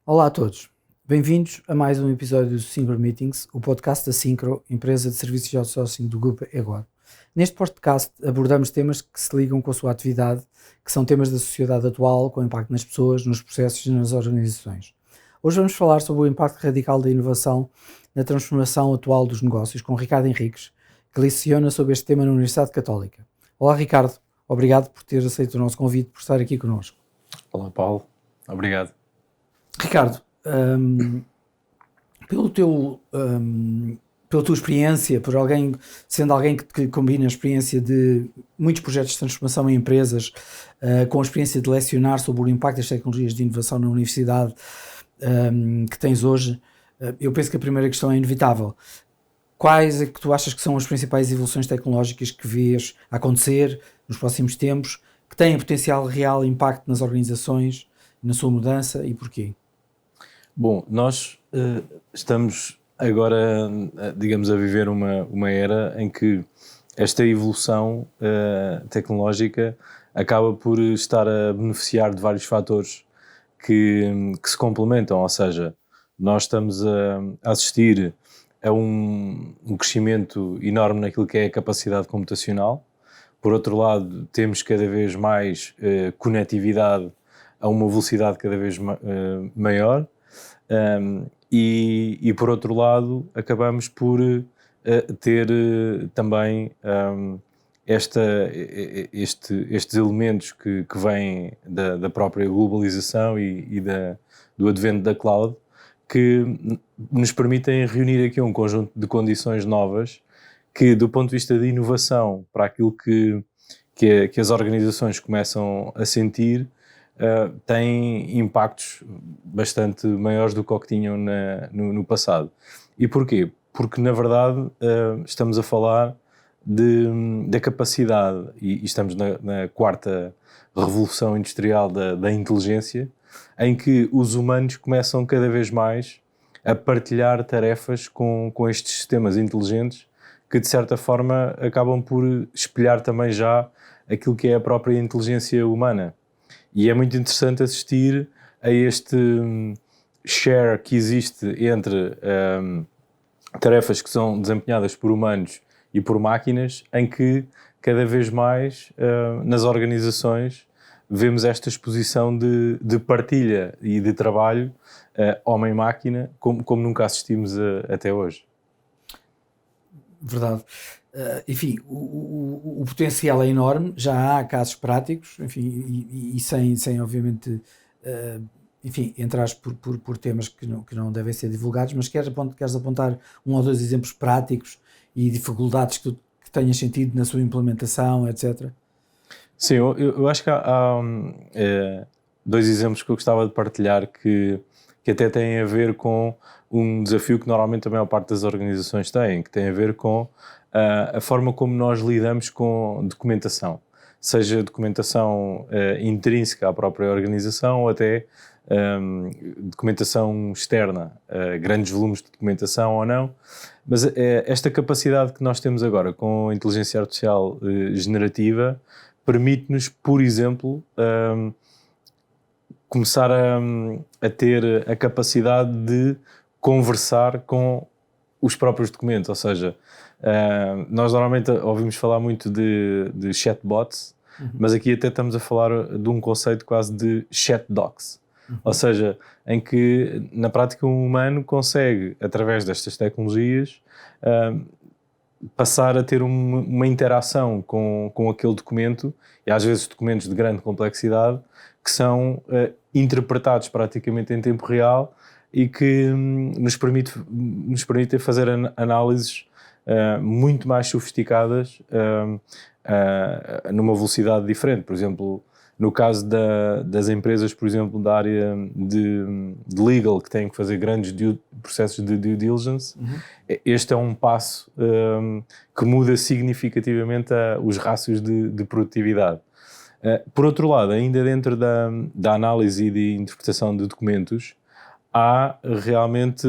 Olá a todos, bem-vindos a mais um episódio do Synchro Meetings, o podcast da Synchro, empresa de serviços de outsourcing do grupo Egor. Neste podcast abordamos temas que se ligam com a sua atividade, que são temas da sociedade atual, com impacto nas pessoas, nos processos e nas organizações. Hoje vamos falar sobre o impacto radical da inovação na transformação atual dos negócios, com Ricardo Henriques, que leciona sobre este tema na Universidade Católica. Olá Ricardo, obrigado por ter aceito o nosso convite, por estar aqui connosco. Olá Paulo, obrigado. Ricardo, pela tua experiência, sendo alguém que combina a experiência de muitos projetos de transformação em empresas, com a experiência de lecionar sobre o impacto das tecnologias de inovação na universidade que tens hoje, eu penso que a primeira questão é inevitável. Quais é que tu achas que são as principais evoluções tecnológicas que vês acontecer nos próximos tempos, que têm potencial real impacto nas organizações, na sua mudança e porquê? Bom, nós estamos agora, digamos, a viver uma era em que esta evolução tecnológica acaba por estar a beneficiar de vários fatores que se complementam, ou seja, nós estamos a assistir a um crescimento enorme naquilo que é a capacidade computacional. Por outro lado, temos cada vez mais conectividade a uma velocidade cada vez maior. E por outro lado acabamos por ter também estes elementos que vêm da própria globalização e do advento da cloud, que nos permitem reunir aqui um conjunto de condições novas que, do ponto de vista de inovação, para aquilo que as organizações começam a sentir, têm impactos bastante maiores do que tinham no passado. E porquê? Porque, na verdade, estamos a falar da capacidade, e estamos na quarta revolução industrial da inteligência, em que os humanos começam cada vez mais a partilhar tarefas com estes sistemas inteligentes que, de certa forma, acabam por espelhar também já aquilo que é a própria inteligência humana. E é muito interessante assistir a este share que existe entre tarefas que são desempenhadas por humanos e por máquinas, em que cada vez mais nas organizações vemos esta exposição de partilha e de trabalho homem-máquina como nunca assistimos até hoje. Verdade. Enfim, o potencial é enorme, já há casos práticos, enfim, e sem obviamente, enfim, entrar por temas que não devem ser divulgados, mas queres apontar um ou dois exemplos práticos e dificuldades que tenhas sentido na sua implementação, etc.? Sim, eu acho que há dois exemplos que eu gostava de partilhar que até têm a ver com um desafio que normalmente a maior parte das organizações têm, que tem a ver com a forma como nós lidamos com documentação, seja documentação intrínseca à própria organização ou até documentação externa, grandes volumes de documentação ou não, mas esta capacidade que nós temos agora com a inteligência artificial generativa permite-nos, por exemplo, começar a ter a capacidade de conversar com os próprios documentos, ou seja, nós normalmente ouvimos falar muito de chatbots, mas aqui até estamos a falar de um conceito quase de chat docs, ou seja, em que na prática um humano consegue, através destas tecnologias, passar a ter uma interação com aquele documento, e às vezes documentos de grande complexidade, que são interpretados praticamente em tempo real e que nos permitem fazer análises muito mais sofisticadas numa velocidade diferente. Por exemplo, no caso das empresas, por exemplo, da área de legal, que têm que fazer grandes processos de due diligence, este é um passo que muda significativamente os rácios de produtividade. Por outro lado, ainda dentro da análise e de interpretação de documentos, há realmente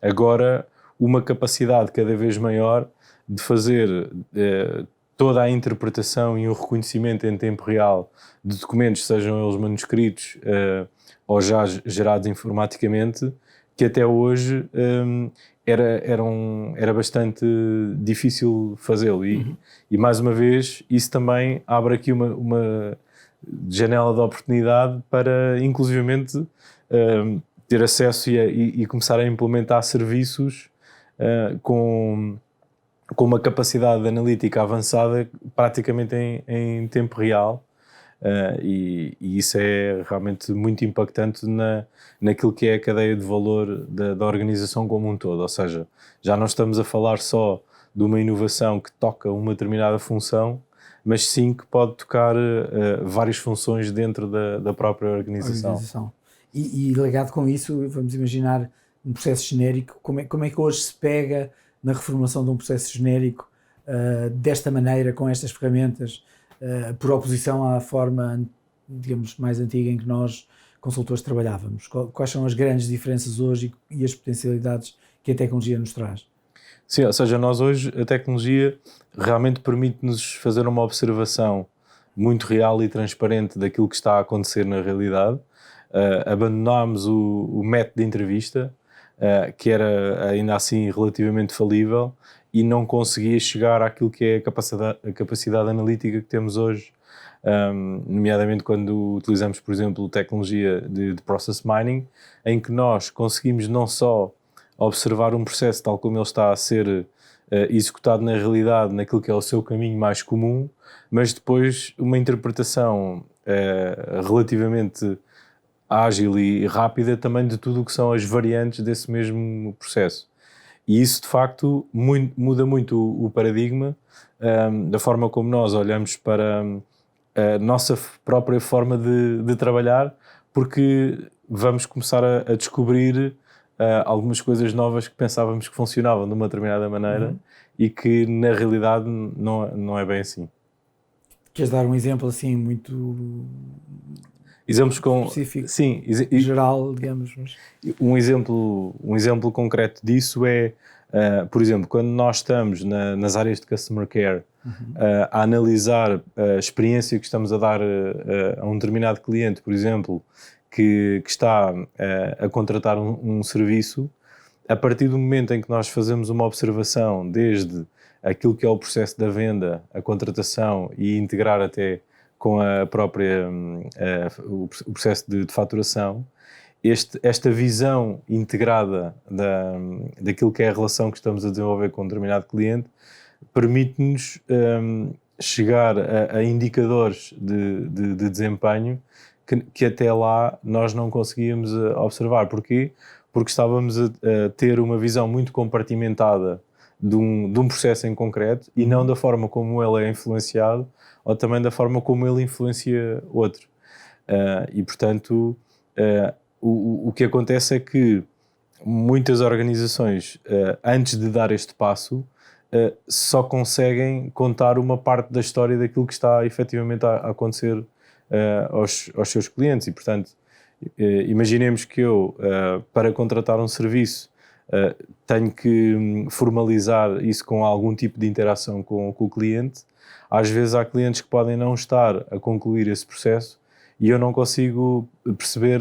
agora uma capacidade cada vez maior de fazer toda a interpretação e o reconhecimento em tempo real de documentos, sejam eles manuscritos ou já gerados informaticamente, que até hoje era bastante difícil fazê-lo. E mais uma vez, isso também abre aqui uma janela de oportunidade para, inclusivamente, ter acesso e começar a implementar serviços com uma capacidade analítica avançada praticamente em tempo real. E isso é realmente muito impactante naquilo que é a cadeia de valor da organização como um todo. Ou seja, já não estamos a falar só de uma inovação que toca uma determinada função, mas sim que pode tocar várias funções dentro da própria organização. E ligado com isso, vamos imaginar um processo genérico. Como é que hoje se pega na reformulação de um processo genérico desta maneira, com estas ferramentas, por oposição à forma, digamos, mais antiga em que nós, consultores, trabalhávamos? Quais são as grandes diferenças hoje e as potencialidades que a tecnologia nos traz? Sim, ou seja, nós hoje, a tecnologia realmente permite-nos fazer uma observação muito real e transparente daquilo que está a acontecer na realidade. Abandonámos o método de entrevista, que era ainda assim relativamente falível e não conseguia chegar àquilo que é a capacidade analítica que temos hoje, nomeadamente quando utilizamos, por exemplo, tecnologia de process mining, em que nós conseguimos não só observar um processo tal como ele está a ser executado na realidade, naquilo que é o seu caminho mais comum, mas depois uma interpretação relativamente ágil e rápida também de tudo o que são as variantes desse mesmo processo. E isso, de facto, muda muito o paradigma da forma como nós olhamos para a nossa própria forma de trabalhar, porque vamos começar a descobrir algumas coisas novas que pensávamos que funcionavam de uma determinada maneira e que, na realidade, não é bem assim. Queres dar um exemplo assim muito... Exemplos específico, sim, geral, digamos. Mas... Um exemplo concreto disso é, por exemplo, quando nós estamos nas áreas de Customer Care a analisar a experiência que estamos a dar a um determinado cliente, por exemplo, que está a contratar um serviço, a partir do momento em que nós fazemos uma observação desde aquilo que é o processo da venda, a contratação e integrar até com a própria, o processo de faturação, esta visão integrada daquilo que é a relação que estamos a desenvolver com um determinado cliente permite-nos chegar a indicadores de desempenho que até lá nós não conseguíamos observar. Porquê? Porque estávamos a ter uma visão muito compartimentada de um processo em concreto e não da forma como ele é influenciado ou também da forma como ele influencia outro. E, portanto, o que acontece é que muitas organizações, antes de dar este passo, só conseguem contar uma parte da história daquilo que está efetivamente a acontecer aos seus clientes. E, portanto, imaginemos que eu, para contratar um serviço, tenho que formalizar isso com algum tipo de interação com o cliente. Às vezes há clientes que podem não estar a concluir esse processo e eu não consigo perceber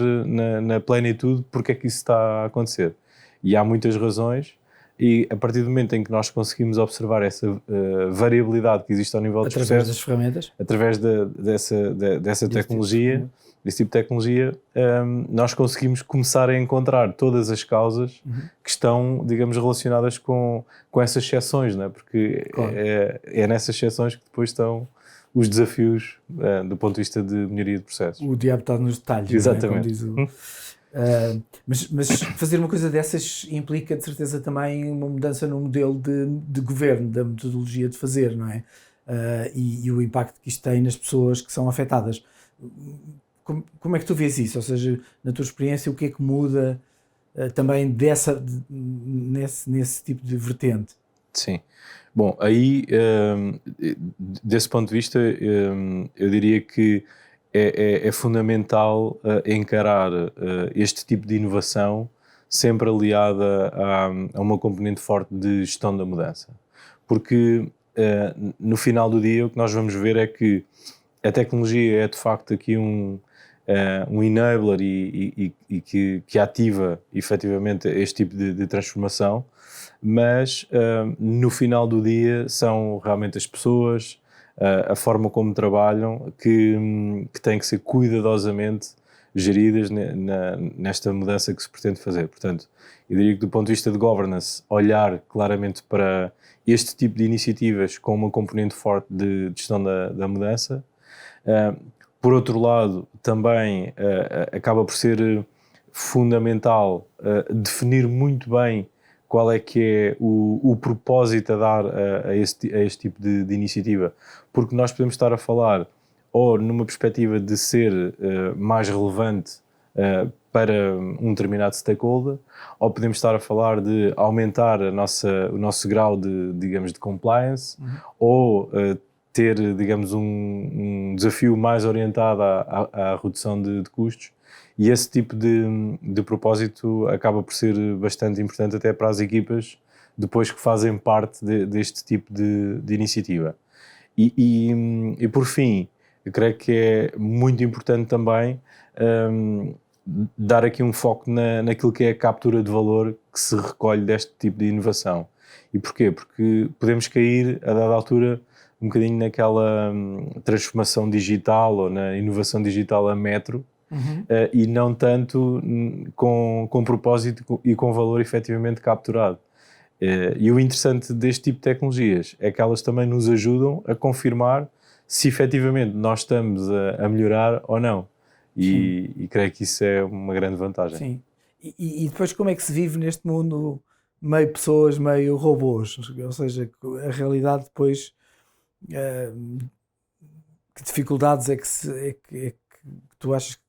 na plenitude porque é que isso está a acontecer. E há muitas razões e a partir do momento em que nós conseguimos observar essa variabilidade que existe ao nível dos processos, através das ferramentas, através dessa tecnologia, desse tipo de tecnologia, nós conseguimos começar a encontrar todas as causas que estão, digamos, relacionadas com essas exceções, não é? Porque claro, é nessas exceções que depois estão os desafios do ponto de vista de melhoria de processos. O diabo está nos detalhes. Exatamente. Não é? Como diz mas fazer uma coisa dessas implica, de certeza, também uma mudança no modelo de governo, da metodologia de fazer, não é? E o impacto que isto tem nas pessoas que são afetadas. Como é que tu vês isso? Ou seja, na tua experiência, o que é que muda também nesse tipo de vertente? Sim. Bom, aí, desse ponto de vista, eu diria que é fundamental encarar este tipo de inovação sempre aliada a uma componente forte de gestão da mudança. Porque no final do dia o que nós vamos ver é que a tecnologia é de facto aqui um enabler e que ativa efetivamente este tipo de transformação, mas no final do dia são realmente as pessoas, a forma como trabalham, que têm que ser cuidadosamente geridas nesta mudança que se pretende fazer. Portanto, eu diria que do ponto de vista de governance, olhar claramente para este tipo de iniciativas com uma componente forte de gestão da mudança. Por outro lado, também acaba por ser fundamental definir muito bem qual é que é o propósito a dar a este tipo de iniciativa, porque nós podemos estar a falar ou numa perspectiva de ser mais relevante para um determinado stakeholder, ou podemos estar a falar de aumentar o nosso grau digamos, de compliance, ou ter, digamos, um desafio mais orientado à redução de custos, e esse tipo de propósito acaba por ser bastante importante até para as equipas depois que fazem parte deste tipo de iniciativa. E por fim, eu creio que é muito importante também dar aqui um foco naquilo que é a captura de valor que se recolhe deste tipo de inovação. E porquê? Porque podemos cair, a dada altura, um bocadinho naquela transformação digital ou na inovação digital a metro, e não tanto com propósito e com valor efetivamente capturado. E o interessante deste tipo de tecnologias é que elas também nos ajudam a confirmar se efetivamente nós estamos a melhorar ou não. E creio que isso é uma grande vantagem. Sim. E depois como é que se vive neste mundo meio pessoas, meio robôs? Ou seja, a realidade depois, que dificuldades é que tu achas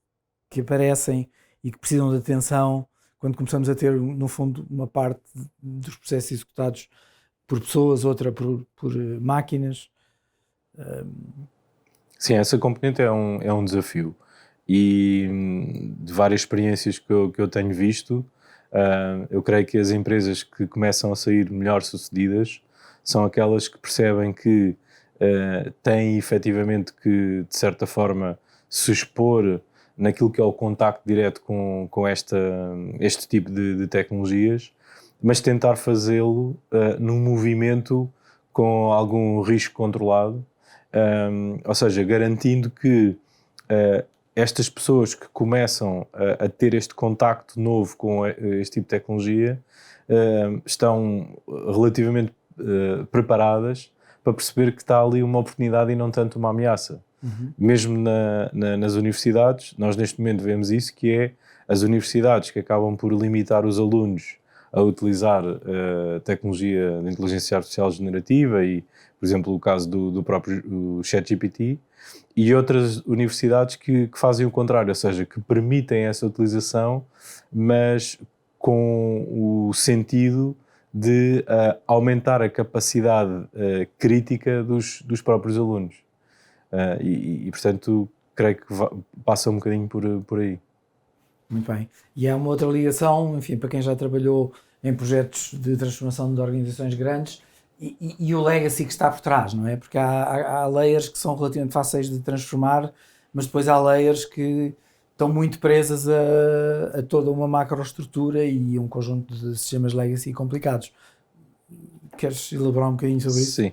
que aparecem e que precisam de atenção quando começamos a ter, no fundo, uma parte dos processos executados por pessoas, outra por máquinas? Sim, essa componente é um desafio. E de várias experiências que eu tenho visto, eu creio que as empresas que começam a sair melhor sucedidas são aquelas que percebem que têm efetivamente que, de certa forma, se expor naquilo que é o contacto direto com este tipo de tecnologias, mas tentar fazê-lo num movimento com algum risco controlado, ou seja, garantindo que estas pessoas que começam a ter este contacto novo com este tipo de tecnologia estão relativamente preparadas para perceber que está ali uma oportunidade e não tanto uma ameaça. Mesmo nas universidades, nós neste momento vemos isso, que é as universidades que acabam por limitar os alunos a utilizar tecnologia de inteligência artificial generativa e, por exemplo, o caso do próprio ChatGPT, e outras universidades que fazem o contrário, ou seja, que permitem essa utilização, mas com o sentido de aumentar a capacidade crítica dos próprios alunos. Portanto, creio que passa um bocadinho por aí. Muito bem. E há uma outra ligação, enfim, para quem já trabalhou em projetos de transformação de organizações grandes e o legacy que está por trás, não é? Porque há layers que são relativamente fáceis de transformar, mas depois há layers que estão muito presas a toda uma macroestrutura e um conjunto de sistemas legacy complicados. Queres elaborar um bocadinho sobre isso? Sim.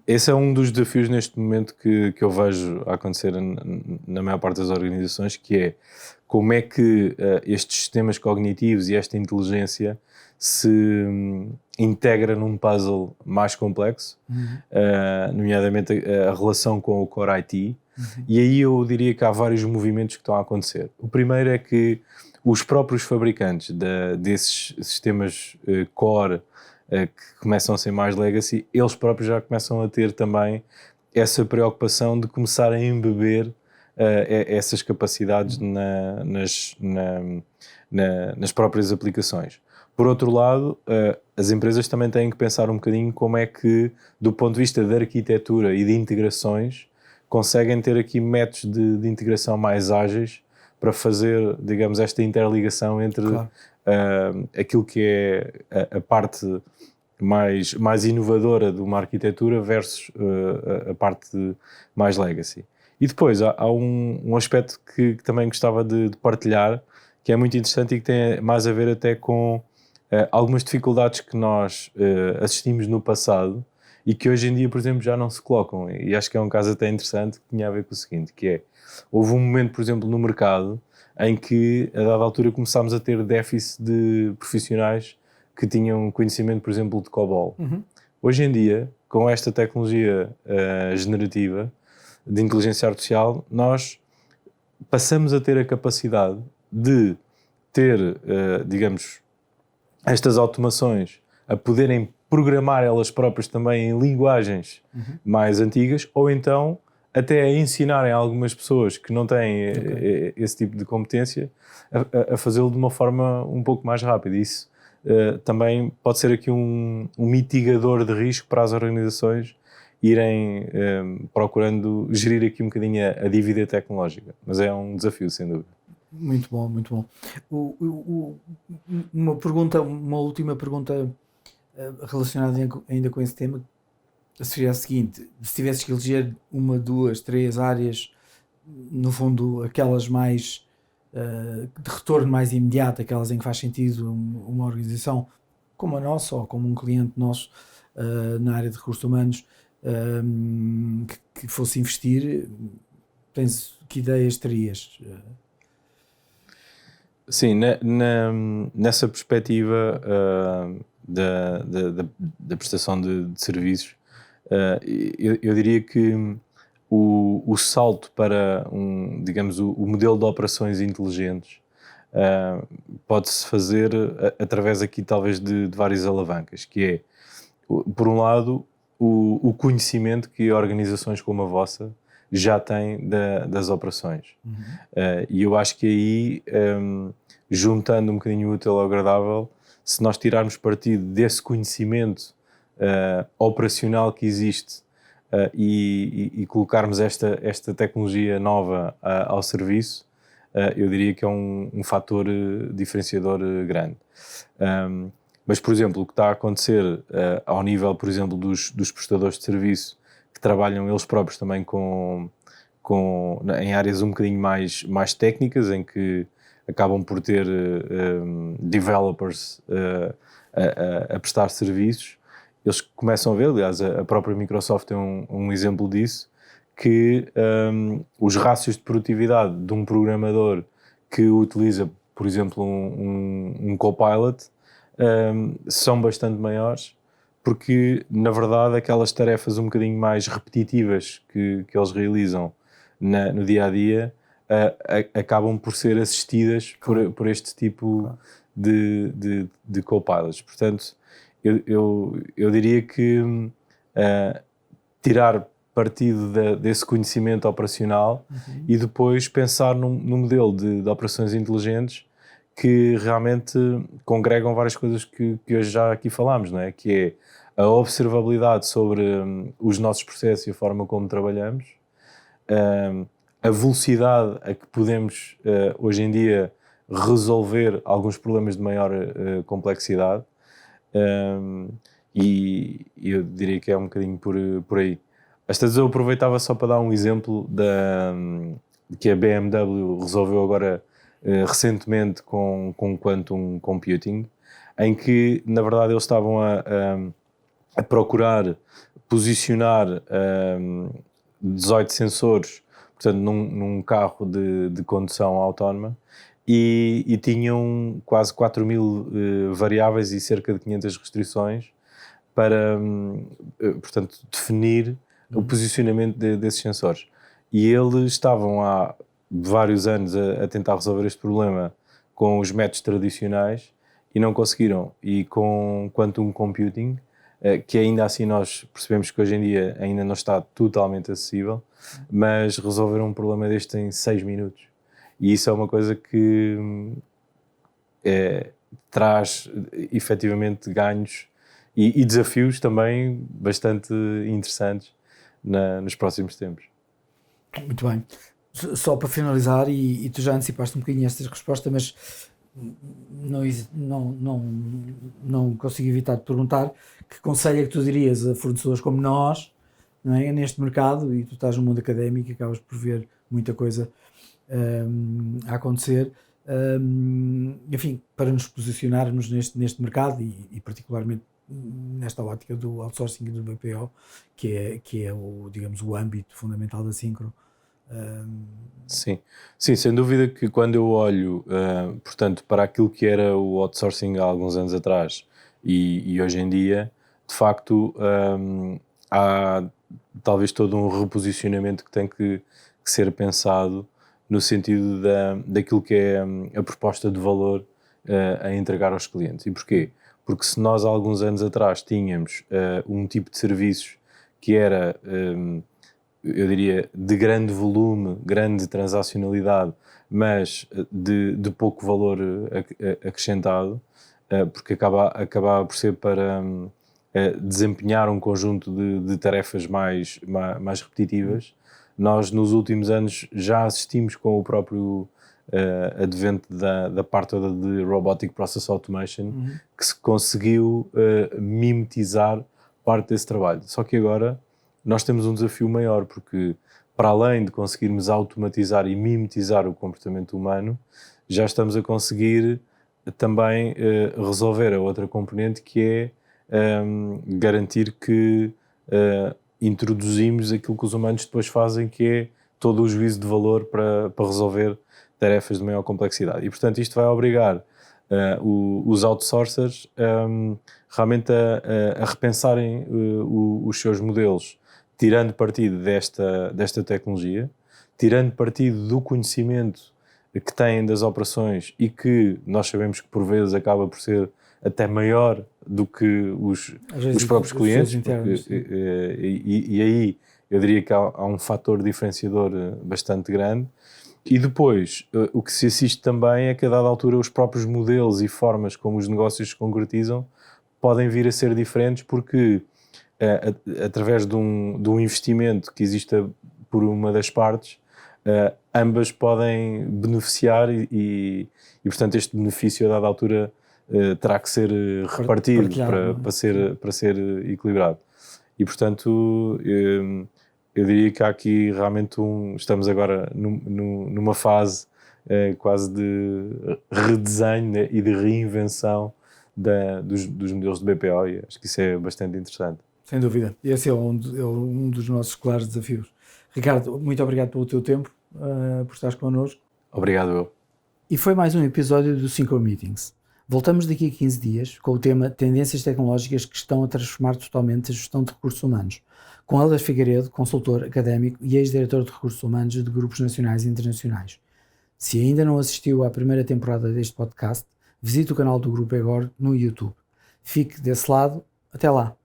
Esse é um dos desafios neste momento que eu vejo acontecer na maior parte das organizações, que é como é que estes sistemas cognitivos e esta inteligência se integra num puzzle mais complexo, nomeadamente a relação com o core IT. E aí eu diria que há vários movimentos que estão a acontecer. O primeiro é que os próprios fabricantes desses sistemas core que começam a ser mais legacy, eles próprios já começam a ter também essa preocupação de começar a embeber essas capacidades nas próprias aplicações. Por outro lado, as empresas também têm que pensar um bocadinho como é que, do ponto de vista da arquitetura e de integrações, conseguem ter aqui métodos de integração mais ágeis para fazer, digamos, esta interligação entre aquilo que é a parte mais inovadora de uma arquitetura versus a parte mais legacy. E depois há um aspecto que também gostava de partilhar, que é muito interessante e que tem mais a ver até com algumas dificuldades que nós assistimos no passado e que hoje em dia, por exemplo, já não se colocam. E acho que é um caso até interessante que tinha a ver com o seguinte, que é, houve um momento, por exemplo, no mercado em que, a dada altura, começámos a ter déficit de profissionais que tinham conhecimento, por exemplo, de COBOL. Hoje em dia, com esta tecnologia generativa de inteligência artificial, nós passamos a ter a capacidade de ter, digamos, estas automações a poderem programar elas próprias também em linguagens mais antigas, ou então até a ensinarem a algumas pessoas que não têm esse tipo de competência a fazê-lo de uma forma um pouco mais rápida. Isso também pode ser aqui um mitigador de risco para as organizações irem procurando gerir aqui um bocadinho a dívida tecnológica. Mas é um desafio, sem dúvida. Muito bom, muito bom. Uma última pergunta relacionada ainda com esse tema seria a seguinte: se tivesses que eleger uma, duas, três áreas, no fundo aquelas mais de retorno mais imediato, aquelas em que faz sentido uma organização como a nossa ou como um cliente nosso na área de recursos humanos que fosse investir, que ideias terias? Sim, nessa perspectiva da prestação de serviços, eu diria que o salto para digamos, o modelo de operações inteligentes pode-se fazer através aqui talvez de várias alavancas, que é, por um lado, o conhecimento que organizações como a vossa já têm das operações. E eu acho que aí, juntando um bocadinho o útil ao agradável, se nós tirarmos partido desse conhecimento operacional que existe e colocarmos esta tecnologia nova ao serviço, eu diria que é um fator diferenciador grande. Mas, por exemplo, o que está a acontecer ao nível, por exemplo, dos prestadores de serviço que trabalham eles próprios também em áreas um bocadinho mais técnicas, em que acabam por ter developers a prestar serviços, eles começam a ver, aliás, a própria Microsoft tem um exemplo disso, que os rácios de produtividade de um programador que utiliza, por exemplo, um Copilot, são bastante maiores, porque, na verdade, aquelas tarefas um bocadinho mais repetitivas que eles realizam no dia-a-dia acabam por ser assistidas por este tipo de copilots. Portanto, eu diria que tirar partido desse conhecimento operacional e depois pensar num modelo de operações inteligentes que realmente congregam várias coisas que hoje já aqui falámos, não é? Que é a observabilidade sobre os nossos processos e a forma como trabalhamos, a velocidade a que podemos hoje em dia resolver alguns problemas de maior complexidade, e eu diria que é um bocadinho por aí. Às vezes eu aproveitava só para dar um exemplo que a BMW resolveu agora recentemente com Quantum Computing, em que, na verdade, eles estavam a procurar posicionar 18 sensores, portanto, num carro de condução autónoma, e tinham quase 4.000 variáveis e cerca de 500 restrições para, portanto, definir o posicionamento desses sensores. E eles estavam há vários anos a tentar resolver este problema com os métodos tradicionais e não conseguiram. E com Quantum Computing, que ainda assim nós percebemos que hoje em dia ainda não está totalmente acessível, mas resolveram um problema deste em 6 minutos. E isso é uma coisa que traz efetivamente ganhos e desafios também bastante interessantes nos próximos tempos. Muito bem. Só para finalizar, e tu já antecipaste um bocadinho esta resposta, mas não consigo evitar de perguntar que conselho é que tu dirias a fornecedores como nós, não é, neste mercado, e tu estás no mundo académico e acabas por ver muita coisa a acontecer, enfim, para nos posicionarmos neste mercado e particularmente nesta ótica do outsourcing e do BPO, que é o, digamos, o âmbito fundamental da Syncro. Sim, sem dúvida que quando eu olho, portanto, para aquilo que era o outsourcing há alguns anos atrás e hoje em dia, de facto, há talvez todo um reposicionamento que tem que ser pensado no sentido daquilo que é a proposta de valor a entregar aos clientes. E porquê? Porque se nós há alguns anos atrás tínhamos um tipo de serviços que era... eu diria, de grande volume, grande transacionalidade, mas de pouco valor acrescentado, porque acaba por ser para desempenhar um conjunto de tarefas mais repetitivas. Nós, nos últimos anos, já assistimos com o próprio advento da parte toda de Robotic Process Automation, que se conseguiu mimetizar parte desse trabalho. Só que agora nós temos um desafio maior, porque para além de conseguirmos automatizar e mimetizar o comportamento humano, já estamos a conseguir também resolver a outra componente, que é garantir que introduzimos aquilo que os humanos depois fazem, que é todo o juízo de valor para resolver tarefas de maior complexidade. E, portanto, isto vai obrigar os outsourcers realmente a repensarem os seus modelos, tirando partido desta tecnologia, tirando partido do conhecimento que têm das operações e que nós sabemos que por vezes acaba por ser até maior do que os próprios clientes, e aí eu diria que há um fator diferenciador bastante grande. E depois, o que se assiste também é que a dada altura os próprios modelos e formas como os negócios se concretizam podem vir a ser diferentes, porque através de um investimento que exista por uma das partes, ambas podem beneficiar e portanto este benefício a dada altura terá que ser repartido para ser equilibrado. E portanto eu diria que há aqui realmente estamos agora numa fase quase de redesenho, né, e de reinvenção dos modelos de BPO, e acho que isso é bastante interessante. Sem dúvida, esse é um dos nossos claros desafios. Ricardo, muito obrigado pelo teu tempo, por estares connosco. Obrigado, eu. E foi mais um episódio do Syncro Meetings. Voltamos daqui a 15 dias com o tema Tendências Tecnológicas que estão a transformar totalmente a gestão de recursos humanos, com Helder Figueiredo, consultor académico e ex-diretor de recursos humanos de grupos nacionais e internacionais. Se ainda não assistiu à primeira temporada deste podcast, visite o canal do Grupo Egor no YouTube. Fique desse lado. Até lá!